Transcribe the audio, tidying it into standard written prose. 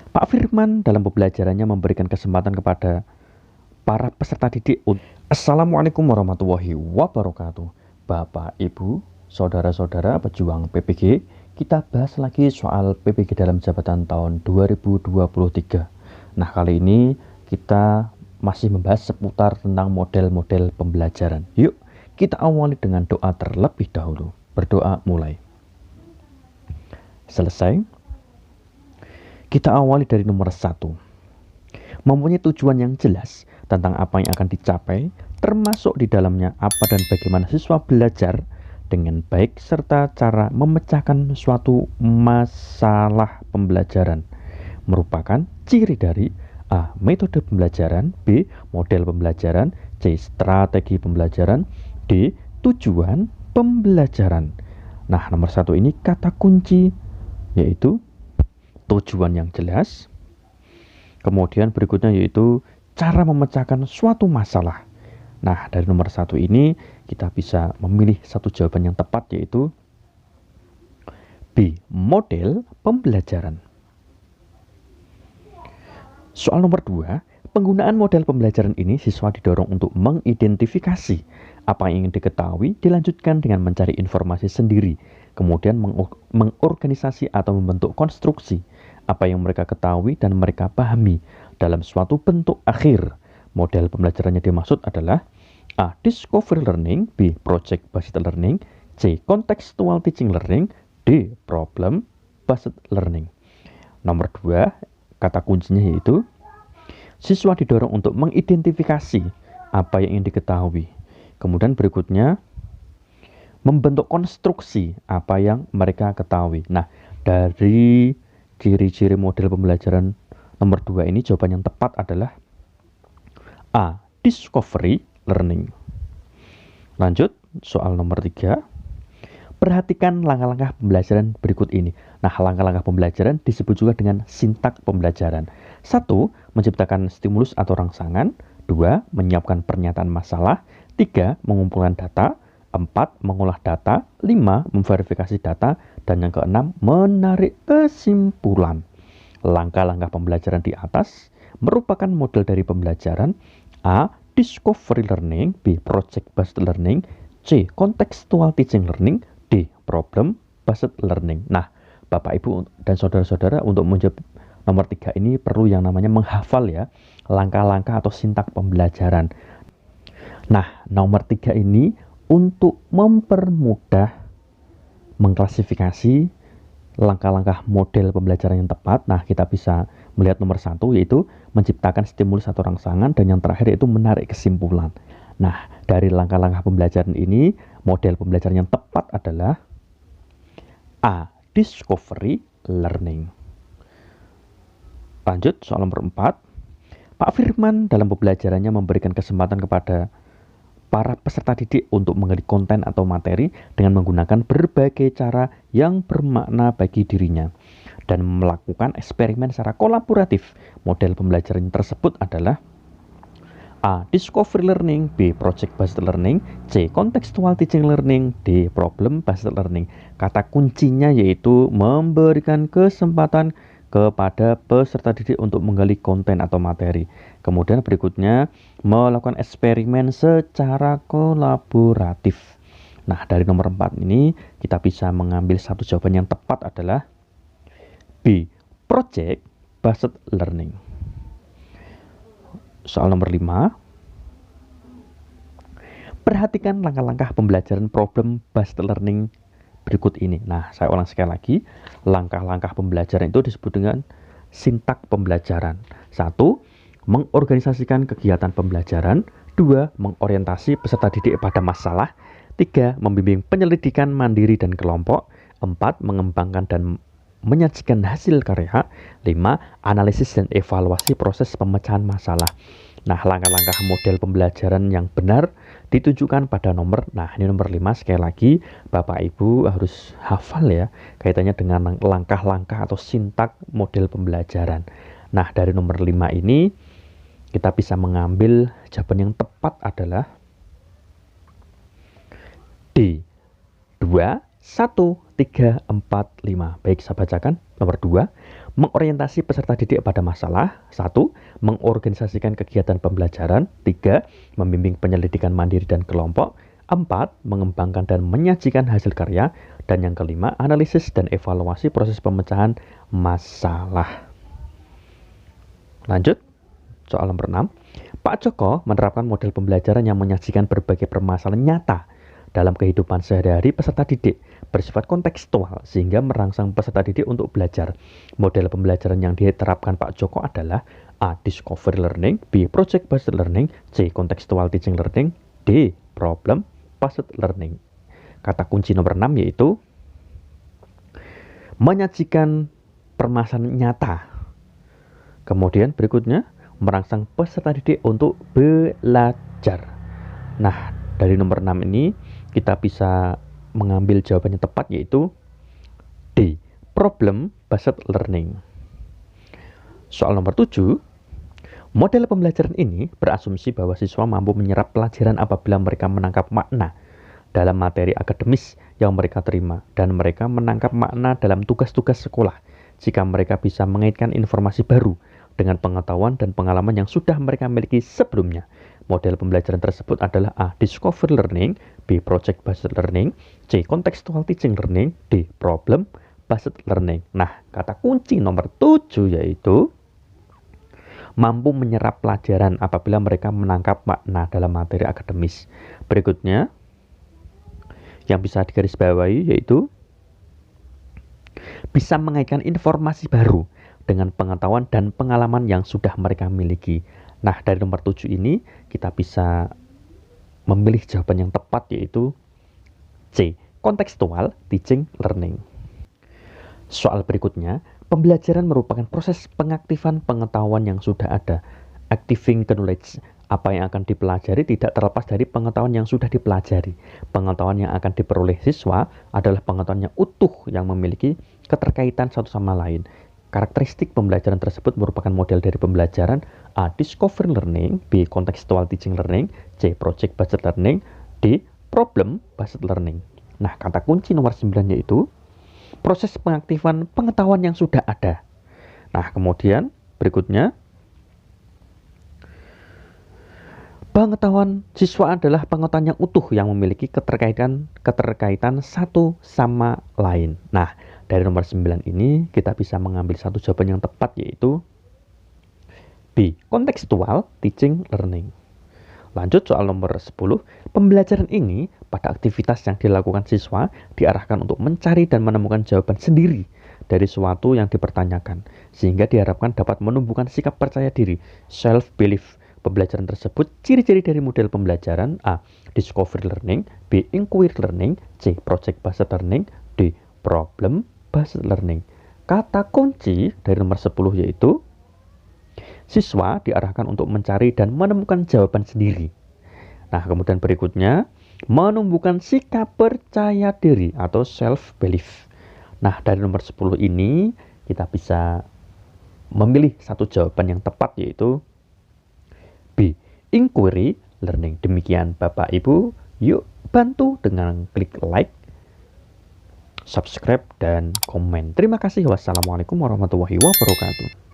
Pak Firman dalam pembelajarannya memberikan kesempatan kepada para peserta didik. Assalamualaikum warahmatullahi wabarakatuh. Bapak, Ibu, saudara-saudara pejuang PPG, kita bahas lagi soal PPG dalam jabatan tahun 2023. Nah, kali ini kita masih membahas seputar tentang model-model pembelajaran. Yuk, kita awali dengan doa terlebih dahulu. Berdoa mulai. Selesai. Kita awali dari nomor 1. Mempunyai tujuan yang jelas tentang apa yang akan dicapai, termasuk di dalamnya apa dan bagaimana siswa belajar dengan baik serta cara memecahkan suatu masalah pembelajaran merupakan ciri dari A. Metode pembelajaran, B. Model pembelajaran, C. Strategi pembelajaran, D. Tujuan pembelajaran. Nah, nomor 1 ini kata kunci yaitu tujuan yang jelas. Kemudian berikutnya yaitu cara memecahkan suatu masalah. Nah, dari nomor 1 ini kita bisa memilih satu jawaban yang tepat yaitu B. Model pembelajaran. Soal nomor 2, penggunaan model pembelajaran ini siswa didorong untuk mengidentifikasi apa yang ingin diketahui, dilanjutkan dengan mencari informasi sendiri, kemudian mengorganisasi atau membentuk konstruksi apa yang mereka ketahui dan mereka pahami dalam suatu bentuk akhir. Model pembelajarannya dimaksud adalah A. Discovery learning, B. Project based learning, C. Contextual teaching learning, D. Problem based learning. Nomor 2, kata kuncinya yaitu siswa didorong untuk mengidentifikasi apa yang ingin diketahui. Kemudian berikutnya membentuk konstruksi apa yang mereka ketahui. Nah, dari ciri-ciri model pembelajaran nomor 2 ini jawaban yang tepat adalah A. Discovery learning. Lanjut, soal nomor 3. Perhatikan langkah-langkah pembelajaran berikut ini. Nah, langkah-langkah pembelajaran disebut juga dengan sintak pembelajaran. 1. Menciptakan stimulus atau rangsangan. 2. Menyiapkan pernyataan masalah. 3. Mengumpulkan data. 4. Mengolah data. 5. Memverifikasi data. Dan yang keenam, menarik kesimpulan. Langkah-langkah pembelajaran di atas merupakan model dari pembelajaran A. Discovery learning, B. Project based learning, C. Contextual teaching learning, D. Problem based learning. Nah, Bapak, Ibu, dan saudara-saudara, untuk menjawab nomor 3 ini perlu yang namanya menghafal ya, langkah-langkah atau sintak pembelajaran. Nah, nomor 3 ini untuk mempermudah mengklasifikasi langkah-langkah model pembelajaran yang tepat. Nah, kita bisa melihat nomor 1 yaitu menciptakan stimulus atau rangsangan, dan yang terakhir yaitu menarik kesimpulan. Nah, dari langkah-langkah pembelajaran ini, model pembelajaran yang tepat adalah A. Discovery learning. Lanjut, soal nomor 4. Pak Firman dalam pembelajarannya memberikan kesempatan kepada para peserta didik untuk menggali konten atau materi dengan menggunakan berbagai cara yang bermakna bagi dirinya dan melakukan eksperimen secara kolaboratif. Model pembelajaran tersebut adalah A. Discovery learning, B. Project based learning, C. Contextual teaching learning, D. Problem based learning. Kata kuncinya yaitu memberikan kesempatan kepada peserta didik untuk menggali konten atau materi. Kemudian berikutnya melakukan eksperimen secara kolaboratif. Nah, dari nomor 4 ini kita bisa mengambil satu jawaban yang tepat adalah B. Project based learning. Soal nomor 5. Perhatikan langkah-langkah pembelajaran problem based learning berikut ini. Nah, saya ulang sekali lagi. Langkah-langkah pembelajaran itu disebut dengan sintak pembelajaran. 1. Mengorganisasikan kegiatan pembelajaran. 2. Mengorientasi peserta didik pada masalah. 3. Membimbing penyelidikan mandiri dan kelompok. 4. Mengembangkan dan menyajikan hasil karya. 5. Analisis dan evaluasi proses pemecahan masalah. Nah, langkah-langkah model pembelajaran yang benar ditujukan pada nomor, nah ini nomor 5, sekali lagi Bapak Ibu harus hafal ya, kaitannya dengan langkah-langkah atau sintak model pembelajaran. Nah, dari nomor 5 ini kita bisa mengambil jawaban yang tepat adalah D. 2, 1, 3, 4, 5. Baik, saya bacakan. Nomor 2, mengorientasi peserta didik pada masalah. 1. Mengorganisasikan kegiatan pembelajaran. 3. Membimbing penyelidikan mandiri dan kelompok. 4. Mengembangkan dan menyajikan hasil karya. Dan yang kelima, analisis dan evaluasi proses pemecahan masalah. Lanjut, soal nomor 6. Pak Joko menerapkan model pembelajaran yang menyajikan berbagai permasalahan nyata dalam kehidupan sehari-hari peserta didik, bersifat kontekstual sehingga merangsang peserta didik untuk belajar. Model pembelajaran yang diterapkan Pak Joko adalah A. Discovery learning, B. Project based learning, C. Contextual teaching learning, D. Problem based learning. Kata kunci nomor 6 yaitu menyajikan permasalahan nyata. Kemudian berikutnya merangsang peserta didik untuk belajar. Nah, dari nomor 6 ini kita bisa mengambil jawaban yang tepat yaitu D. Problem based learning. Soal nomor 7. Model pembelajaran ini berasumsi bahwa siswa mampu menyerap pelajaran apabila mereka menangkap makna dalam materi akademis yang mereka terima dan mereka menangkap makna dalam tugas-tugas sekolah jika mereka bisa mengaitkan informasi baru dengan pengetahuan dan pengalaman yang sudah mereka miliki sebelumnya. Model pembelajaran tersebut adalah A. Discovery learning, B. Project based learning, C. Contextual teaching learning, D. Problem based learning. Nah, kata kunci nomor 7 yaitu mampu menyerap pelajaran apabila mereka menangkap makna dalam materi akademis. Berikutnya yang bisa digarisbawahi yaitu bisa mengaitkan informasi baru dengan pengetahuan dan pengalaman yang sudah mereka miliki. Nah, dari nomor 7 ini kita bisa memilih jawaban yang tepat yaitu C. Contextual teaching learning. Soal berikutnya, pembelajaran merupakan proses pengaktifan pengetahuan yang sudah ada. Activing the knowledge. Apa yang akan dipelajari tidak terlepas dari pengetahuan yang sudah dipelajari. Pengetahuan yang akan diperoleh siswa adalah pengetahuan yang utuh yang memiliki keterkaitan satu sama lain. Karakteristik pembelajaran tersebut merupakan model dari pembelajaran A. Discovery learning, B. Contextual teaching learning, C. Project based learning, D. Problem based learning. Nah, kata kunci nomor 9 yaitu proses pengaktifan pengetahuan yang sudah ada. Nah, kemudian berikutnya pengetahuan siswa adalah pengetahuan yang utuh yang memiliki keterkaitan satu sama lain. Nah, dari nomor 9 ini kita bisa mengambil satu jawaban yang tepat yaitu B. Contextual teaching learning. Lanjut soal nomor 10. Pembelajaran ini pada aktivitas yang dilakukan siswa diarahkan untuk mencari dan menemukan jawaban sendiri dari sesuatu yang dipertanyakan, sehingga diharapkan dapat menumbuhkan sikap percaya diri, self-belief. Pembelajaran tersebut ciri-ciri dari model pembelajaran A. Discovery learning, B. Inquiry learning, C. Project based learning, D. Problem based learning. Kata kunci dari nomor 10 yaitu siswa diarahkan untuk mencari dan menemukan jawaban sendiri. Nah, kemudian berikutnya menumbuhkan sikap percaya diri atau self-belief. Nah, dari nomor 10 ini kita bisa memilih satu jawaban yang tepat yaitu B. Inquiry learning. Demikian Bapak Ibu, yuk bantu dengan klik like, subscribe, dan komen. Terima kasih. Wassalamualaikum warahmatullahi wabarakatuh.